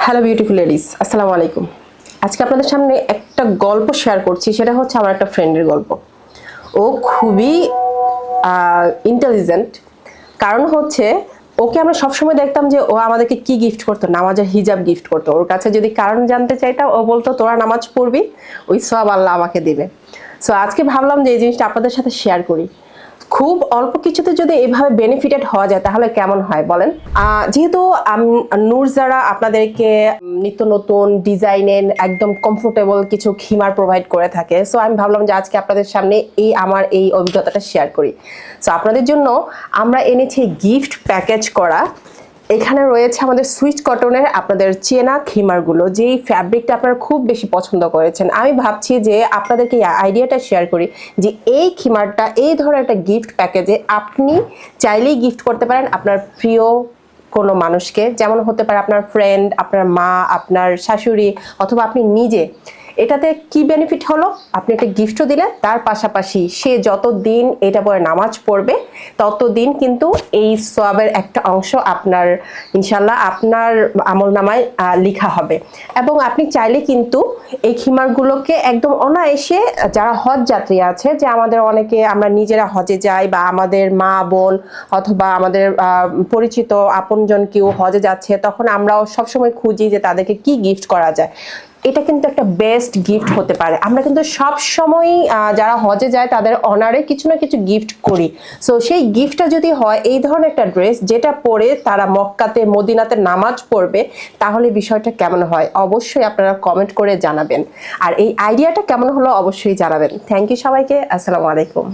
Hello beautiful ladies, আসসালামু আলাইকুম। আজকে আপনাদের সামনে একটা গল্প শেয়ার করছি। সেটা হচ্ছে আমার একটা ফ্রেন্ডের গল্প। ও খুবই ইন্টেলিজেন্ট। কারণ হচ্ছে ওকে আমরা সবসময় দেখতাম যে ও আমাদেরকে কি গিফট করতো, নামাজের হিজাব গিফট করতো। ওর কাছে যদি কারণ জানতে চাইতাম, ও বলতো তোরা নামাজ পড়বি, ওই সওয়াব আল্লাহ আমাকে দিবে। সো আজকে ভাবলাম যে এই জিনিসটা আপনাদের সাথে শেয়ার করি। খুব অল্প কিছুতে যদি এভাবে বেনিফিটেড হওয়া যায় তাহলে কেমন হয় বলেন। যেহেতু নূর যারা আপনাদেরকে নিত্য নতুন ডিজাইনের একদম কমফোর্টেবল কিছু খিমার প্রোভাইড করে থাকে, সো আমি ভাবলাম যে আজকে আপনাদের সামনে আমার এই অভিজ্ঞতাটা শেয়ার করি। সো আপনাদের জন্য আমরা এনেছি গিফট প্যাকেজ করা। এখানে রয়েছে আমাদের সুইচ কটনের আপনাদের চেনা খিমারগুলো, যেই ফ্যাব্রিকটা আপনারা খুব বেশি পছন্দ করেছেন। আমি ভাবছি যে আপনাদেরকে এই আইডিয়াটা শেয়ার করি যে এই খিমারটা এই ধরনের একটা গিফট প্যাকেজে আপনি চাইলেই গিফট করতে পারেন আপনার প্রিয় কোনো মানুষকে। যেমন হতে পারে আপনার ফ্রেন্ড, আপনার মা, আপনার শাশুড়ি, অথবা আপনি নিজে। এটাতে কি বেনিফিট হলো, আপনি একটা গিফটও দিলেন, তার পাশাপাশি সে যতদিন এটা পরে নামাজ পড়বে ততদিন কিন্তু এই সওয়াবের একটা অংশ আপনার ইনশাল্লাহ আপনার আমলনামায় লেখা হবে। এবং আপনি চাইলে কিন্তু এই খিমারগুলোকে একদম অনায়াসে, যারা হজ যাত্রী আছে, যে আমাদের অনেকে আমরা নিজেরা হজে যাই বা আমাদের মা বোন অথবা আমাদের পরিচিত আপনজন কেউ হজে যাচ্ছে, তখন আমরাও সবসময় খুঁজি যে তাদেরকে কি গিফট করা যায়। এটা কিন্তু একটা বেস্ট গিফট হতে পারে। আমরা কিন্তু সব সময় যারা হজে যায় তাদের অনারে কিছু না কিছু গিফট করি। সো সেই গিফটটা যদি হয় এই ধরনের একটা ড্রেস, যেটা পরে তারা মক্কাতে মদিনাতে নামাজ পড়বে, তাহলে বিষয়টা কেমন হয় অবশ্যই আপনারা কমেন্ট করে জানাবেন। আর এই আইডিয়াটা কেমন হলো অবশ্যই জানাবেন। থ্যাংক ইউ সবাইকে। আসসালামু আলাইকুম।